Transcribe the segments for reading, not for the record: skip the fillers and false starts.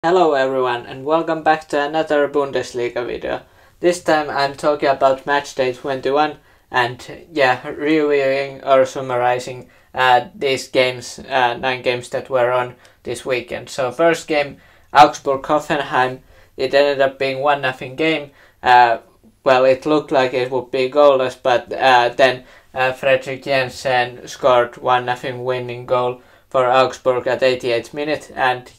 Hello everyone and welcome back to another Bundesliga video. This time I'm talking about Matchday 21 and reviewing or summarizing these games, 9 games that were on this weekend. So first game, Augsburg-Hoffenheim, it ended up being 1-0 game. Well, it looked like it would be goalless, but then Fredrik Jensen scored 1-0 winning goal for Augsburg at 88th minute, and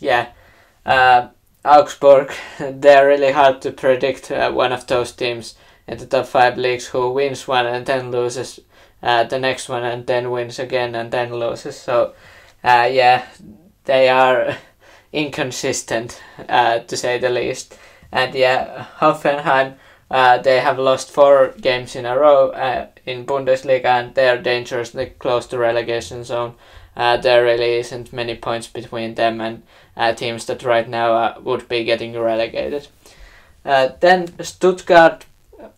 Augsburg, they're really hard to predict, one of those teams in the top 5 leagues who wins one and then loses the next one and then wins again and then loses. So they are inconsistent, to say the least. And Hoffenheim, they have lost 4 games in a row in Bundesliga, and they're dangerously close to relegation zone. There really isn't many points between them and teams that right now would be getting relegated. Then Stuttgart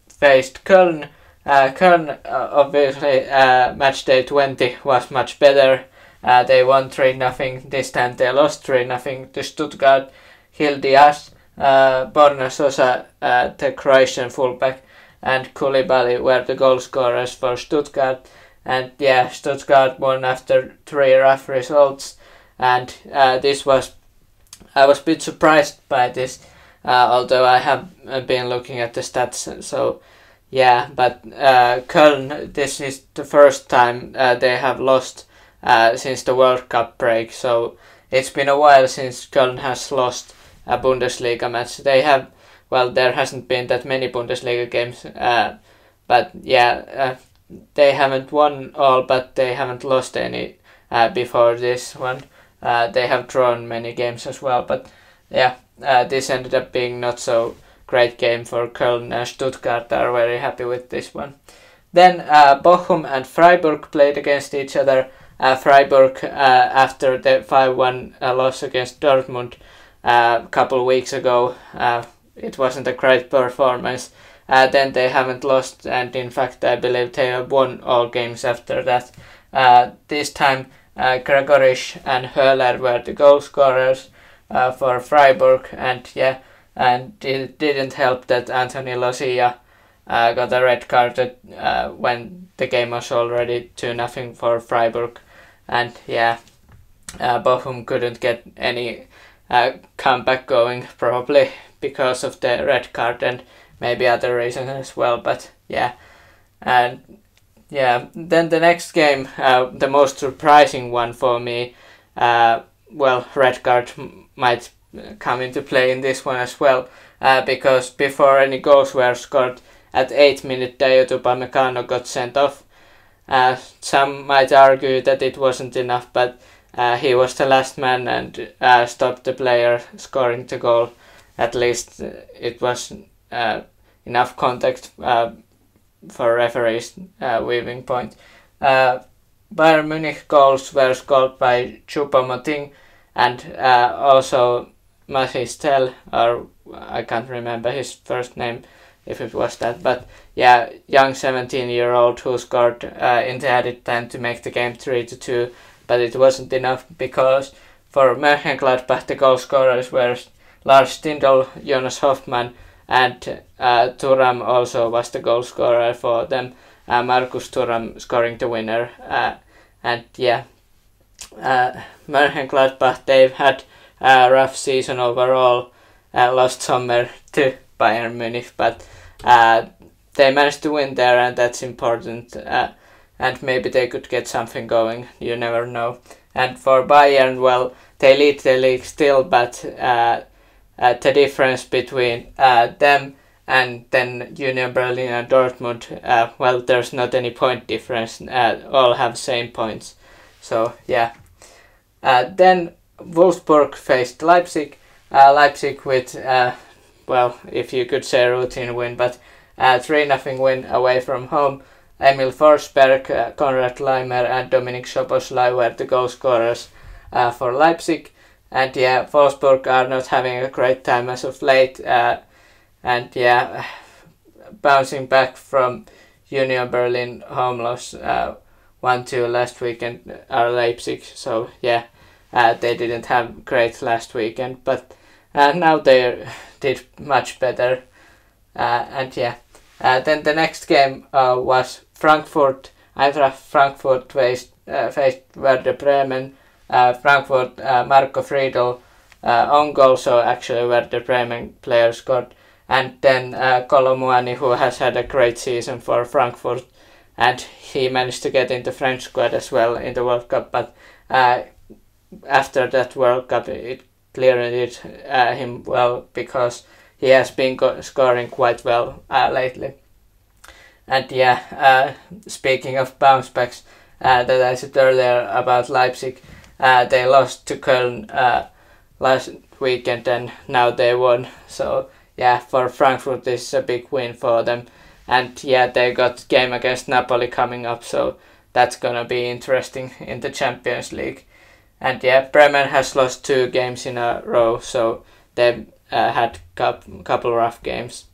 faced Köln. Köln, obviously, match day 20 was much better. They won 3-0. This time they lost 3-0 to Stuttgart. Hildias, Borna Sosa, the Croatian fullback, and Koulibaly were the goal scorers for Stuttgart. And Stuttgart won after 3 rough results. And I was a bit surprised by this, although I have been looking at the stats. So but Köln, this is the first time they have lost since the World Cup break. So it's been a while since Köln has lost a Bundesliga match. There hasn't been that many Bundesliga games, but they haven't won all, but they haven't lost any before this one. They have drawn many games as well, but this ended up being not so great game for Köln. Stuttgart are very happy with this one. Then Bochum and Freiburg played against each other. Freiburg, after the 5-1 loss against Dortmund a couple weeks ago, it wasn't a great performance. Then they haven't lost, and in fact I believe they have won all games after that. This time Gregorisch and Höhler were the goal scorers for Freiburg, and it didn't help that Anthony Lucia got a red card when the game was already 2-0 for Freiburg, and Bochum couldn't get any comeback going, probably because of the red card and maybe other reasons as well, but then the next game, the most surprising one for me, red card might come into play in this one as well, because before any goals were scored at 8th minute, Dayot Upamecano got sent off. Some might argue that it wasn't enough, but he was the last man and stopped the player scoring the goal. At least it was enough contact for referees' viewing point. Bayern Munich goals were scored by Choupo-Moting and also Magistel, or I can't remember his first name if it was that, but young 17-year-old who scored in the added time to make the game 3-2, but it wasn't enough because for Mönchengladbach the goal scorers were Lars Stindl, Jonas Hoffmann, and Thuram also was the goal scorer for them. Markus Thuram scoring the winner. Mönchengladbach, they've had a rough season overall. Lost summer to Bayern Munich, but they managed to win there, and that's important. And maybe they could get something going. You never know. And for Bayern, well, they lead the league still, but the difference between them and then Union Berlin and Dortmund, there's not any point difference. All have same points. So then Wolfsburg faced Leipzig. Leipzig with if you could say routine win, but 3-0 win away from home. Emil Forsberg, Konrad Laimer, and Dominik Szoboszlai were the goal scorers for Leipzig. And Wolfsburg are not having a great time as of late, bouncing back from Union Berlin home loss 1-2 last weekend are Leipzig. So they didn't have great last weekend, but and now they did much better. And yeah, then the next game was Frankfurt. Eintracht Frankfurt faced Werder Bremen. Frankfurt, Marco Friedl own goal, so actually Werder Bremen player scored. And then Colomwani, who has had a great season for Frankfurt, and he managed to get in the French squad as well in the World Cup. But after that World Cup, it clearly did him well, because he has been scoring quite well lately. And yeah, speaking of bounce backs that I said earlier about Leipzig, they lost to Köln last weekend and now they won. So yeah, for Frankfurt this is a big win for them. And yeah, they got game against Napoli coming up, so that's gonna be interesting in the Champions League. And yeah, Bremen has lost 2 games in a row, so they've had couple rough games.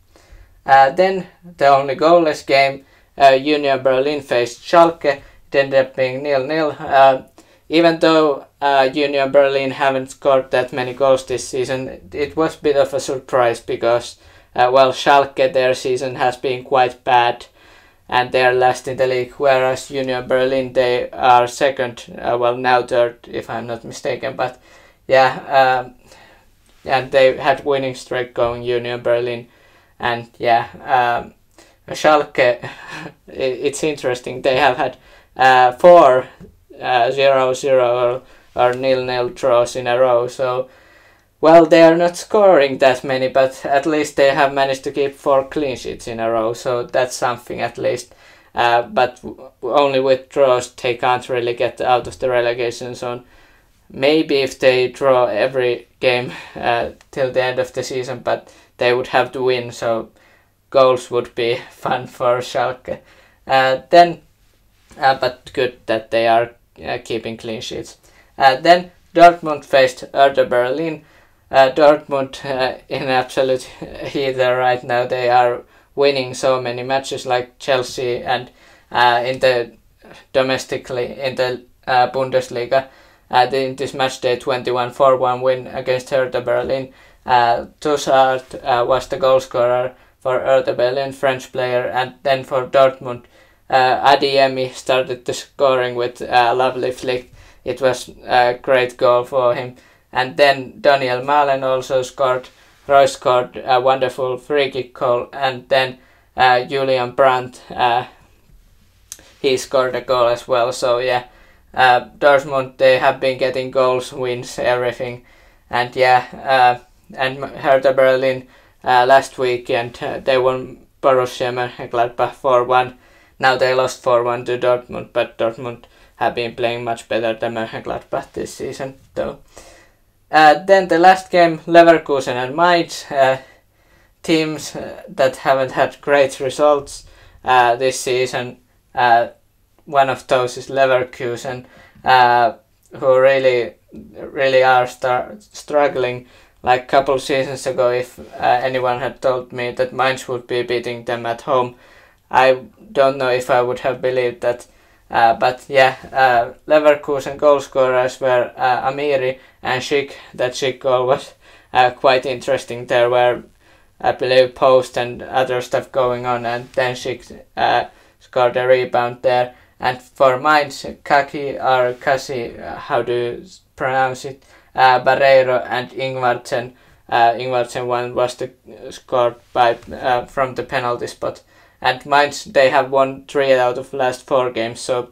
Then the only goalless game, Union Berlin faced Schalke. It ended up being 0-0. Even though Union Berlin haven't scored that many goals this season, it was a bit of a surprise because, well, Schalke, their season has been quite bad and they are last in the league, whereas Union Berlin, they are second, well, now third if I'm not mistaken, but yeah, and they had winning streak going, Union Berlin. And yeah, Schalke, it's interesting, they have had 4 0-0 or 0-0 draws in a row, so well, they are not scoring that many, but at least they have managed to keep 4 clean sheets in a row, so that's something at least. But only with draws they can't really get out of the relegation zone. Maybe if they draw every game till the end of the season, but they would have to win, so goals would be fun for Schalke. But good that they are keeping clean sheets. Then Dortmund faced Hertha Berlin. Dortmund in absolute heather right now. They are winning so many matches like Chelsea, and in the domestically in the Bundesliga. In this match day 21-4-1 win against Hertha Berlin. Toussaint was the goal scorer for Hertha Berlin, French player, and then for Dortmund, Adeyemi started the scoring with a lovely flick. It was a great goal for him. And then Daniel Malen also scored. Royce scored a wonderful free kick goal, and then Julian Brandt, he scored a goal as well. So yeah, Dortmund, they have been getting goals, wins, everything. And yeah, and Hertha Berlin last weekend they won Borussia Mönchengladbach 4-1. Now they lost 4-1 to Dortmund, but Dortmund have been playing much better than Mönchengladbach this season though. Then the last game, Leverkusen and Mainz, teams that haven't had great results this season. One of those is Leverkusen, who really are struggling. Like a couple seasons ago, if anyone had told me that Mainz would be beating them at home, I don't know if I would have believed that. But yeah, Leverkusen goal scorers were Amiri and Schick. That Schick goal was quite interesting. There were, I believe, post and other stuff going on, and then Schick scored a rebound there. And for Mainz, Kaki or Kasi, how do you pronounce it? Barreiro and Ingvartsen. Ingvartsen one was scored by from the penalty spot. And Mainz, they have won 3 out of the last 4 games, so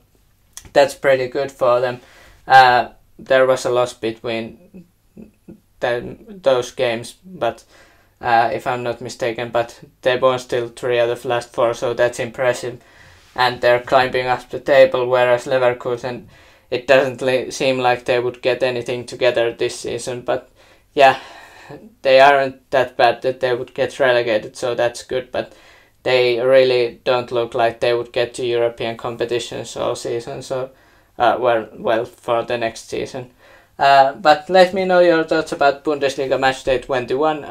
that's pretty good for them. There was a loss between those games, but if I'm not mistaken, but they won still 3 out of the last 4, so that's impressive. And they're climbing up the table, whereas Leverkusen, it doesn't seem like they would get anything together this season, but yeah, they aren't that bad that they would get relegated, so that's good, but they really don't look like they would get to European competitions all season, so well for the next season. But let me know your thoughts about Bundesliga Matchday 21.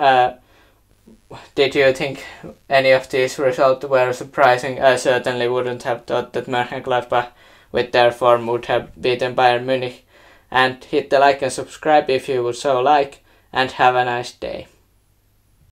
Did you think any of these results were surprising? I certainly wouldn't have thought that Mönchengladbach with their form would have beaten Bayern Munich. And hit the like and subscribe if you would so like. and have a nice day.